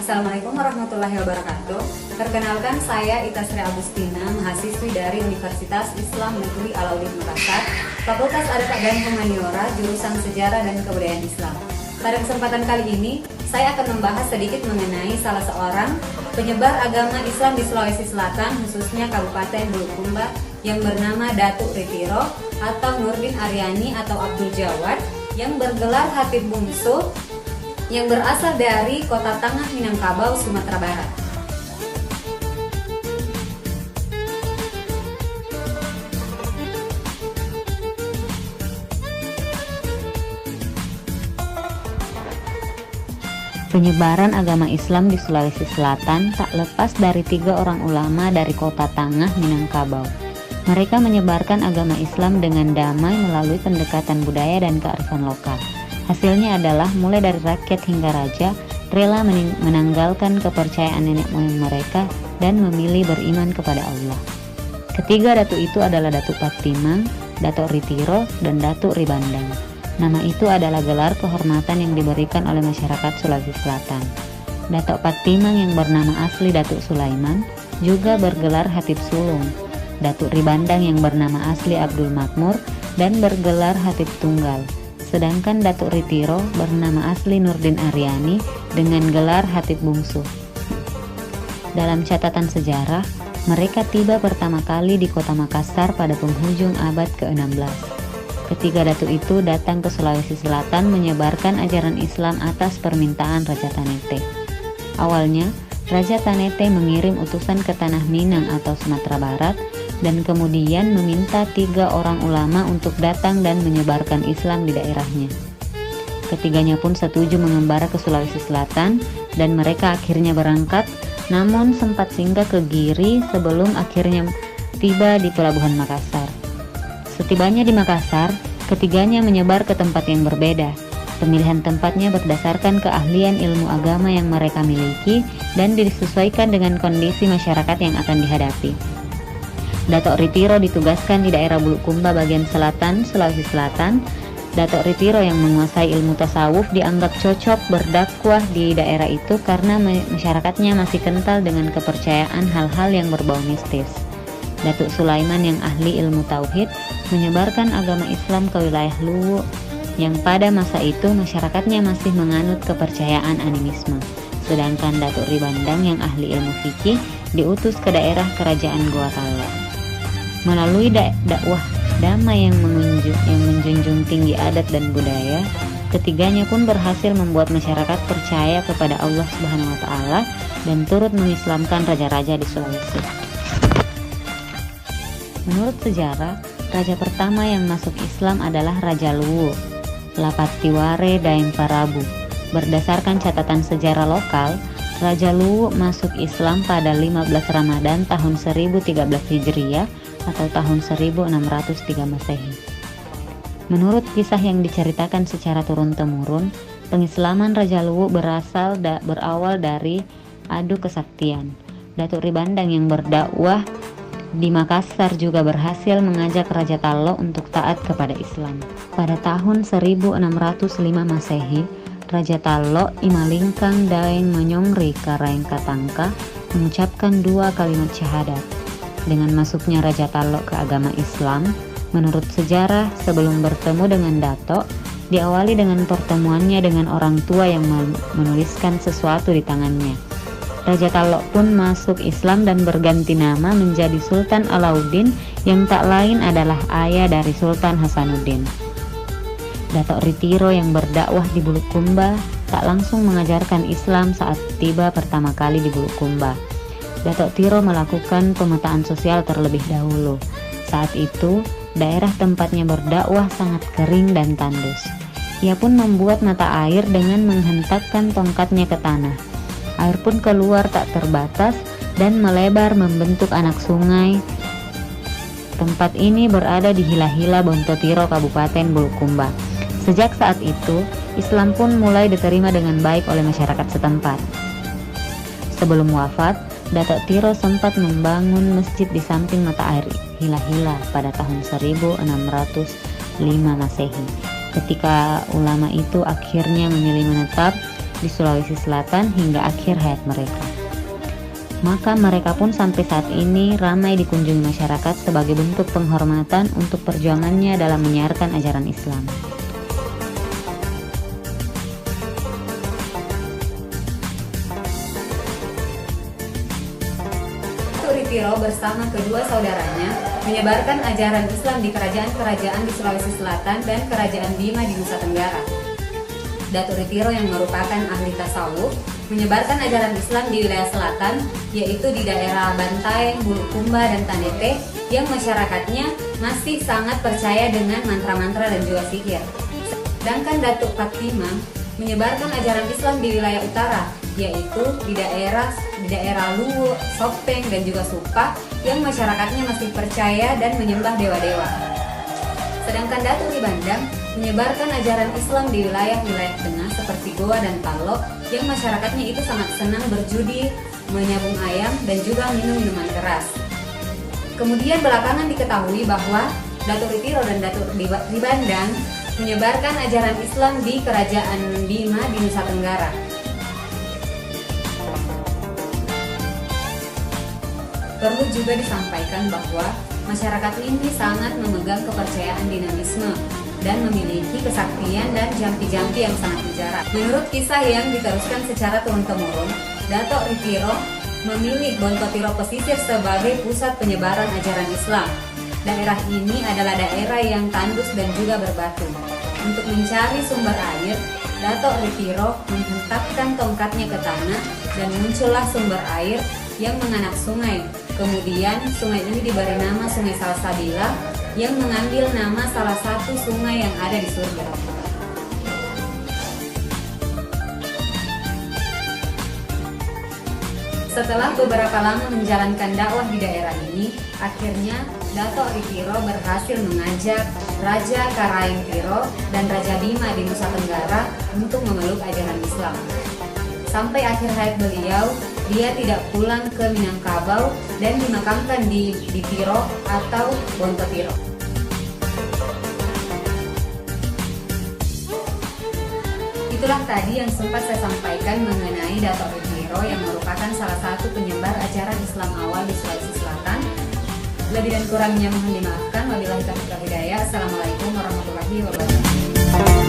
Assalamualaikum warahmatullahi wabarakatuh. Perkenalkan, saya Ita Sri Agustina, mahasiswi dari Universitas Islam Negeri Alauddin Makassar, Fakultas Adat dan Humaniora, jurusan Sejarah dan Kebudayaan Islam. Pada kesempatan kali ini, saya akan membahas sedikit mengenai salah seorang penyebar agama Islam di Sulawesi Selatan, khususnya Kabupaten Bulukumba, yang bernama Datuk Ritiro atau Nurdin Aryani atau Abdul Jawad, yang bergelar Khatib Bungsu, yang berasal dari Kota Tangah Minangkabau, Sumatera Barat. Penyebaran agama Islam di Sulawesi Selatan tak lepas dari 3 orang ulama dari Kota Tangah Minangkabau. Mereka menyebarkan agama Islam dengan damai melalui pendekatan budaya dan kearifan lokal. Hasilnya adalah mulai dari rakyat hingga raja rela menanggalkan kepercayaan nenek moyang mereka dan memilih beriman kepada Allah. Ketiga datuk itu adalah Datuk Patimang, Datuk Ritiro, dan Datuk Ribandang. Nama itu adalah gelar kehormatan yang diberikan oleh masyarakat Sulawesi Selatan. Datuk Patimang yang bernama asli Datuk Sulaiman juga bergelar Khatib Sulung. Datuk Ribandang yang bernama asli Abdul Makmur dan bergelar Khatib Tunggal. Sedangkan Datuk Ritiro bernama asli Nurdin Aryani dengan gelar Khatib Bungsu. Dalam catatan sejarah, mereka tiba pertama kali di Kota Makassar pada penghujung abad ke-16. Ketiga datuk itu datang ke Sulawesi Selatan menyebarkan ajaran Islam atas permintaan Raja Tanete. Awalnya, Raja Tanete mengirim utusan ke Tanah Minang atau Sumatera Barat dan kemudian meminta 3 orang ulama untuk datang dan menyebarkan Islam di daerahnya. Ketiganya pun setuju mengembara ke Sulawesi Selatan dan mereka akhirnya berangkat, namun sempat singgah ke Giri sebelum akhirnya tiba di Pelabuhan Makassar. Setibanya di Makassar, ketiganya menyebar ke tempat yang berbeda. Pemilihan tempatnya berdasarkan keahlian ilmu agama yang mereka miliki dan disesuaikan dengan kondisi masyarakat yang akan dihadapi. Datuk Ritiro ditugaskan di daerah Bulukumba bagian selatan, Sulawesi Selatan. Datuk Ritiro yang menguasai ilmu tasawuf dianggap cocok berdakwah di daerah itu karena masyarakatnya masih kental dengan kepercayaan hal-hal yang berbau mistis. Datuk Sulaiman yang ahli ilmu tauhid menyebarkan agama Islam ke wilayah Luwu yang pada masa itu masyarakatnya masih menganut kepercayaan animisme. Sedangkan Datuk Ribandang yang ahli ilmu fikih diutus ke daerah kerajaan Goa Talo. Melalui dakwah damai yang menjunjung tinggi adat dan budaya, ketiganya pun berhasil membuat masyarakat percaya kepada Allah Subhanahu wa taala dan turut mengislamkan raja-raja di Sulawesi. Menurut sejarah, raja pertama yang masuk Islam adalah Raja Luwu, Lapatiware Daeng Parabu. Berdasarkan catatan sejarah lokal, Raja Luwu masuk Islam pada 15 Ramadan tahun 1013 Hijriah atau tahun 1603 Masehi. Menurut kisah yang diceritakan secara turun-temurun, pengislaman Raja Luwu berawal dari adu kesaktian. Datuk Ribandang yang berdakwah di Makassar juga berhasil mengajak Raja Talo untuk taat kepada Islam. Pada tahun 1605 Masehi, Raja Talo Imalingkang Daeng Manyongri Karaeng Katangka mengucapkan 2 kalimat syahadat. Dengan masuknya Raja Talo ke agama Islam, menurut sejarah sebelum bertemu dengan Dato, diawali dengan pertemuannya dengan orang tua yang menuliskan sesuatu di tangannya. Raja Talo pun masuk Islam dan berganti nama menjadi Sultan Alauddin yang tak lain adalah ayah dari Sultan Hasanuddin. Datuk Ritiro yang berdakwah di Bulukumba tak langsung mengajarkan Islam saat tiba pertama kali di Bulukumba. Datuk Tiro melakukan pemetaan sosial terlebih dahulu. Saat itu, daerah tempatnya berdakwah sangat kering dan tandus. Ia pun membuat mata air dengan menghentakkan tongkatnya ke tanah. Air pun keluar tak terbatas dan melebar membentuk anak sungai. Tempat ini berada di Hila-Hila Bontotiro, Kabupaten Bulukumba. Sejak saat itu, Islam pun mulai diterima dengan baik oleh masyarakat setempat. Sebelum wafat, Datuk Tiro sempat membangun masjid di samping mata air Hila-Hila pada tahun 1605 Masehi. Ketika ulama itu akhirnya memilih menetap di Sulawesi Selatan hingga akhir hayat mereka. Maka mereka pun sampai saat ini ramai dikunjungi masyarakat sebagai bentuk penghormatan untuk perjuangannya dalam menyiarkan ajaran Islam. Ritiro bersama kedua saudaranya menyebarkan ajaran Islam di kerajaan-kerajaan di Sulawesi Selatan dan Kerajaan Bima di Nusa Tenggara. Datuk Ritiro yang merupakan ahli tasawuf menyebarkan ajaran Islam di wilayah selatan, yaitu di daerah Bantaeng, Bulukumba, dan Tandete, yang masyarakatnya masih sangat percaya dengan mantra-mantra dan juga sihir. Sedangkan Datuk Fatima menyebarkan ajaran Islam di wilayah utara, yaitu di daerah Luwu, Sopeng, dan juga Supah, yang masyarakatnya masih percaya dan menyembah dewa-dewa. Sedangkan Datuk Ribandang menyebarkan ajaran Islam di wilayah-wilayah tengah seperti Goa dan Talok, yang masyarakatnya itu sangat senang berjudi, menyabung ayam, dan juga minum minuman keras. Kemudian belakangan diketahui bahwa Datuk Ritiro dan Datuk Ribandang menyebarkan ajaran Islam di Kerajaan Bima di Nusa Tenggara. Perlu juga disampaikan bahwa masyarakat ini sangat memegang kepercayaan dinamisme dan memiliki kesaktian dan jampi-jampi yang sangat mujarab. Menurut kisah yang diteruskan secara turun-temurun, Datuk Ritiro memilih Bontotiro Pesisir sebagai pusat penyebaran ajaran Islam. Daerah ini adalah daerah yang tandus dan juga berbatu. Untuk mencari sumber air, Datuk Ritiro menghentakkan tongkatnya ke tanah dan muncullah sumber air yang menganak sungai. Kemudian sungai ini diberi nama Sungai Salsabila yang mengambil nama salah satu sungai yang ada di surga. Setelah beberapa lama menjalankan dakwah di daerah ini, akhirnya Datuk Ritiro berhasil mengajak Raja Karaeng Tiro dan Raja Bima di Nusa Tenggara untuk memeluk ajaran Islam. Sampai akhir hayat beliau, dia tidak pulang ke Minangkabau dan dimakamkan di Tiro atau Bontotiro. Itulah tadi yang sempat saya sampaikan mengenai Datuk Ritiro yang merupakan salah satu penyebar ajaran Islam awal di Sulawesi Selatan. Lebih dan kurangnya mohon dimaafkan. Wabillahi taufiq wal hidayah. Assalamualaikum warahmatullahi wabarakatuh.